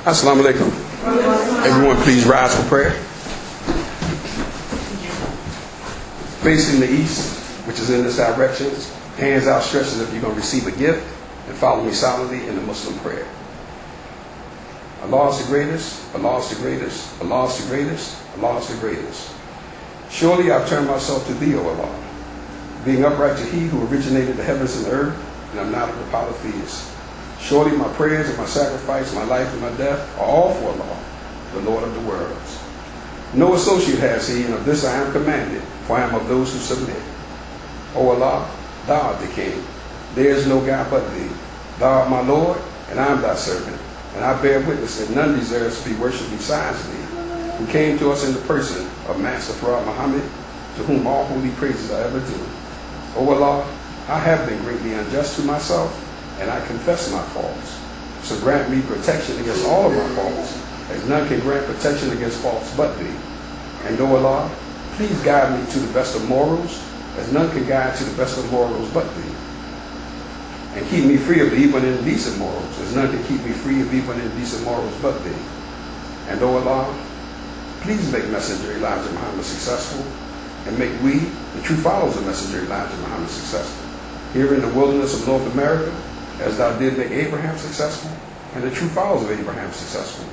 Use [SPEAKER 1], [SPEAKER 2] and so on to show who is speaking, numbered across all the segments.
[SPEAKER 1] Assalamu alaikum. Everyone please rise for prayer. Facing the east, which is in this direction, hands outstretched as if you're going to receive a gift, and follow me silently in the Muslim prayer. Allah is the greatest, Allah is the greatest, Allah is the greatest, Allah is the greatest. Surely I've turned myself to thee, O Allah, being upright to he who originated the heavens and the earth, and I'm not of the polytheists. Surely my prayers and my sacrifice, my life and my death are all for Allah, the Lord of the worlds. No associate has he, and of this I am commanded, for I am of those who submit. O Allah, thou art the King. There is no God but thee. Thou art my Lord, and I am thy servant. And I bear witness that none deserves to be worshipped besides thee, who came to us in the person of Master Farad Muhammad, to whom all holy praises are ever due. O Allah, I have been greatly unjust to myself, and I confess my faults. So grant me protection against all of my faults, as none can grant protection against faults but thee. And O Allah, please guide me to the best of morals, as none can guide to the best of morals but thee. And keep me free of the evil and indecent morals, as none can keep me free of evil and indecent morals but thee. And O Allah, please make Messenger Elijah Muhammad successful, and make we, the true followers of Messenger Elijah Muhammad, successful, here in the wilderness of North America, as thou did make Abraham successful, and the true followers of Abraham successful.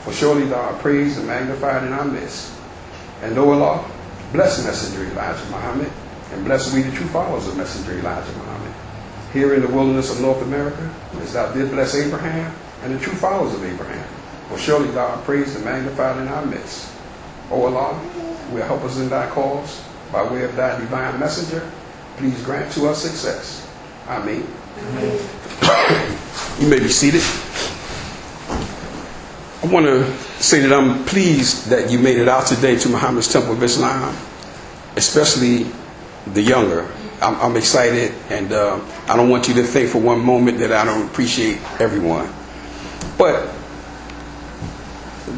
[SPEAKER 1] For surely thou art praised and magnified in our midst. And O Allah, bless Messenger Elijah Muhammad, and bless we the true followers of Messenger Elijah Muhammad, here in the wilderness of North America, as thou did bless Abraham, and the true followers of Abraham. For surely thou art praised and magnified in our midst. O Allah, will help us in thy cause, by way of thy divine messenger. Please grant to us success. Ameen. You may be seated. I want to say that I'm pleased that you made it out today to Muhammad's Temple of Islam, especially the younger. I'm excited, and I don't want you to think for one moment that I don't appreciate everyone. But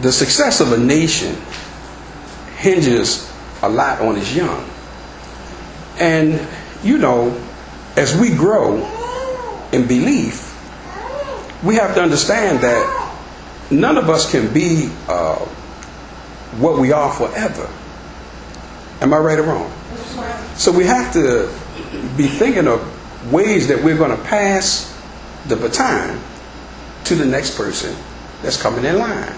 [SPEAKER 1] the success of a nation hinges a lot on its young. And, you know, as we grow in belief, we have to understand that none of us can be what we are forever. Am I right or wrong? So we have to be thinking of ways that we're going to pass the baton to the next person that's coming in line.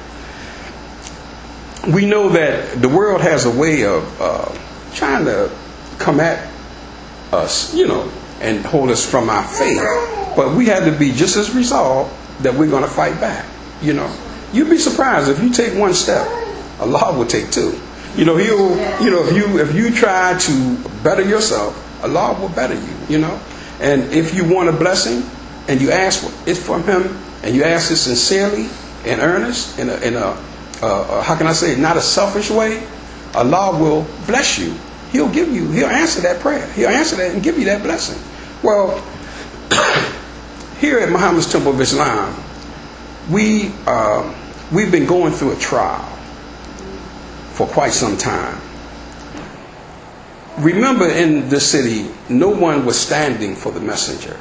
[SPEAKER 1] We know that the world has a way of trying to come at us, you know, and hold us from our faith. But we have to be just as resolved that we're going to fight back. You know, you'd be surprised if you take one step, Allah will take two. You know, if you try to better yourself, Allah will better you. You know, and if you want a blessing and you ask for it from Him, and you ask it sincerely and earnest, in a how can I say it, not a selfish way, Allah will bless you. He'll answer that prayer. He'll answer that and give you that blessing. Well, here at Muhammad's Temple of Islam, we've been going through a trial for quite some time. Remember, in this city, no one was standing for the messenger.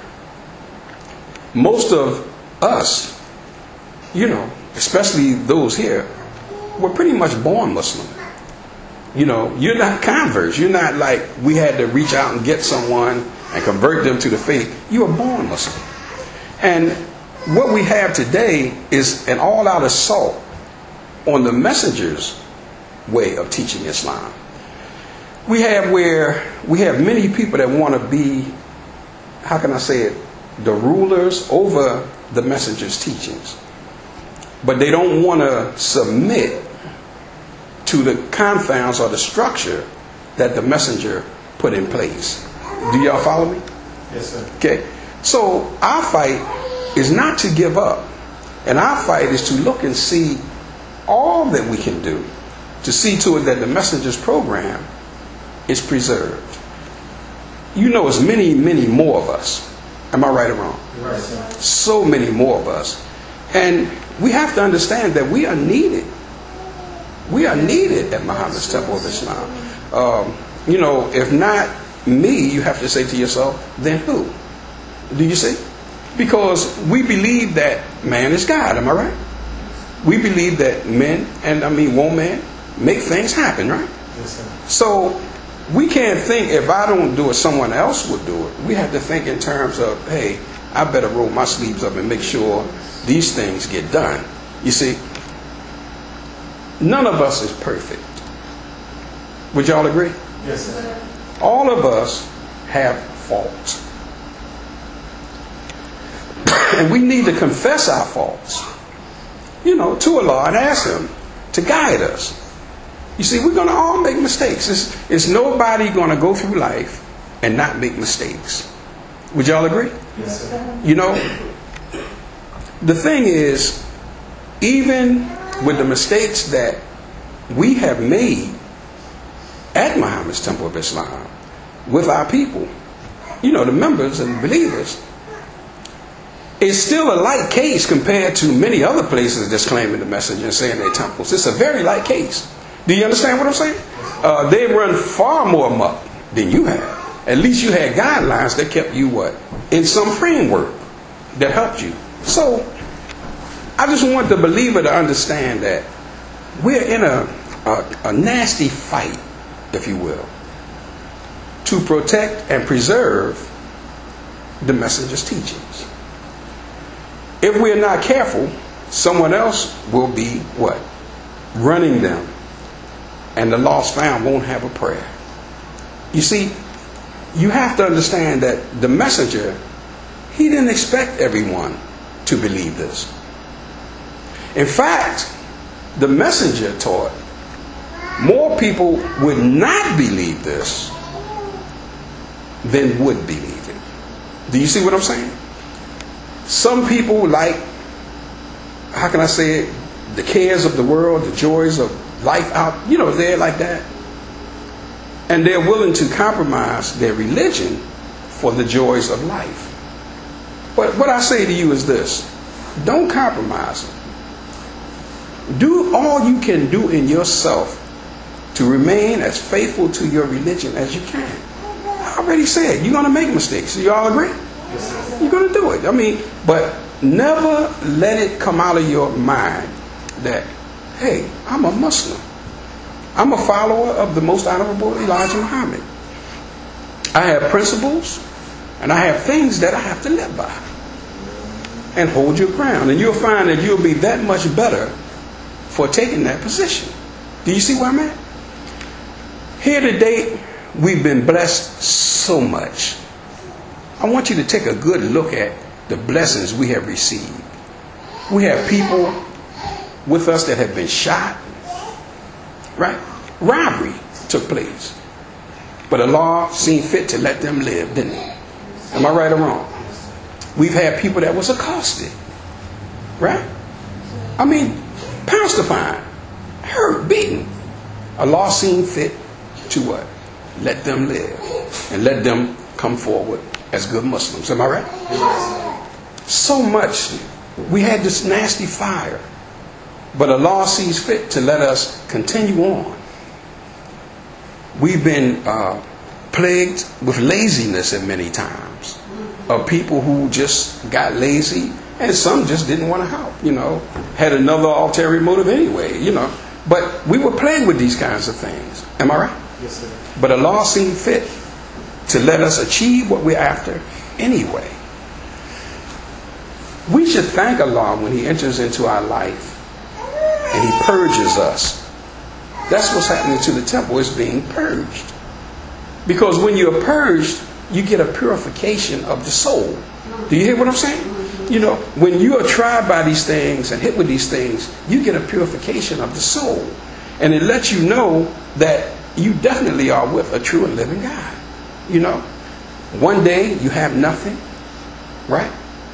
[SPEAKER 1] Most of us, you know, especially those here, were pretty much born Muslim. You know, you're not converts. You're not like we had to reach out and get someone and convert them to the faith. You were born Muslim. And what we have today is an all-out assault on the messenger's way of teaching Islam. We have many people that want to be, how can I say it, the rulers over the messenger's teachings. But they don't want to submit to the confines or the structure that the messenger put in place. Do y'all follow me?
[SPEAKER 2] Yes, sir.
[SPEAKER 1] Okay. So our fight is not to give up. And our fight is to look and see all that we can do to see to it that the messenger's program is preserved. You know, it's many, many more of us. Am I right or wrong?
[SPEAKER 2] Right, sir.
[SPEAKER 1] So many more of us. And we have to understand that we are needed. We are needed at Muhammad's Temple of Islam. You know, if not me, you have to say to yourself, then who? Do you see? Because we believe that man is God. Am I right? we believe that men, and I mean women, make things happen, right?
[SPEAKER 2] Yes, sir.
[SPEAKER 1] So we can't think if I don't do it, someone else would do it. We have to think in terms of, hey, I better roll my sleeves up and make sure these things get done. You see, none of us is perfect. Would y'all agree?
[SPEAKER 2] Yes, sir.
[SPEAKER 1] All of us have faults. And we need to confess our faults, to Allah and ask Him to guide us. You see, we're going to all make mistakes. It's nobody going to go through life and not make mistakes. Would y'all agree?
[SPEAKER 2] Yes, sir.
[SPEAKER 1] The thing is, even with the mistakes that we have made at Muhammad's Temple of Islam with our people, the members and believers, it's still a light case compared to many other places that's claiming the message and saying they're temples. It's a very light case. Do you understand what I'm saying? They run far more amok than you have. At least you had guidelines that kept you in some framework that helped you. So I just want the believer to understand that we're in a nasty fight, if you will, to protect and preserve the messenger's teachings. If we're not careful, someone else will be running them, and the lost found won't have a prayer. You see, you have to understand that the messenger, he didn't expect everyone to believe this. In fact, the messenger taught more people would not believe this than would believe it. Do you see what I'm saying? Some people the cares of the world, the joys of life out, they're like that. And they're willing to compromise their religion for the joys of life. But what I say to you is this: don't compromise it. Do all you can do in yourself to remain as faithful to your religion as you can. I already said, you're going to make mistakes. Do you all agree?
[SPEAKER 2] Yes, sir.
[SPEAKER 1] You're going to do it. But never let it come out of your mind that, hey, I'm a Muslim. I'm a follower of the most honorable Elijah Muhammad. I have principles and I have things that I have to live by. And hold your ground. And you'll find that you'll be that much better for taking that position. Do you see where I'm at? Here today, we've been blessed so much. I want you to take a good look at the blessings we have received. We have people with us that have been shot, right? Robbery took place. But Allah seen fit to let them live, didn't He? Am I right or wrong? We've had people that was accosted, right? Pounced upon, hurt, beaten. Allah seen fit to let them live and let them come forward as good Muslims. Am I right? So much. We had this nasty fire, but Allah sees fit to let us continue on. We've been plagued with laziness at many times, of people who just got lazy, and some just didn't want to help, had another ulterior motive anyway, But we were plagued with these kinds of things. Am I right?
[SPEAKER 2] Yes, sir.
[SPEAKER 1] But Allah seen fit to let us achieve what we're after anyway. We should thank Allah when He enters into our life and He purges us. That's what's happening to the temple. It's being purged. Because when you're purged, you get a purification of the soul. Do you hear what I'm saying? When you are tried by these things and hit with these things, you get a purification of the soul. And it lets you know that you definitely are with a true and living God. One day you have nothing, right?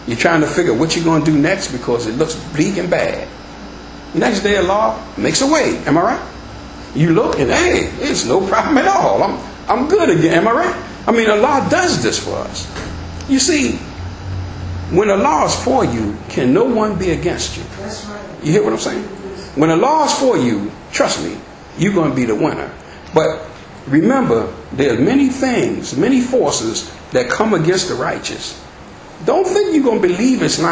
[SPEAKER 1] You're trying to figure what you're going to do next because it looks bleak and bad. Next day Allah makes a way. Am I right? You look and, hey, it's no problem at all. I'm good again. Am I right? Allah does this for us. You see, when Allah is for you, can no one be against you?
[SPEAKER 3] That's right.
[SPEAKER 1] You hear what I'm saying? When Allah is for you, trust me, you're going to be the winner. But remember, there are many things, many forces that come against the righteous. Don't think you're going to believe Islam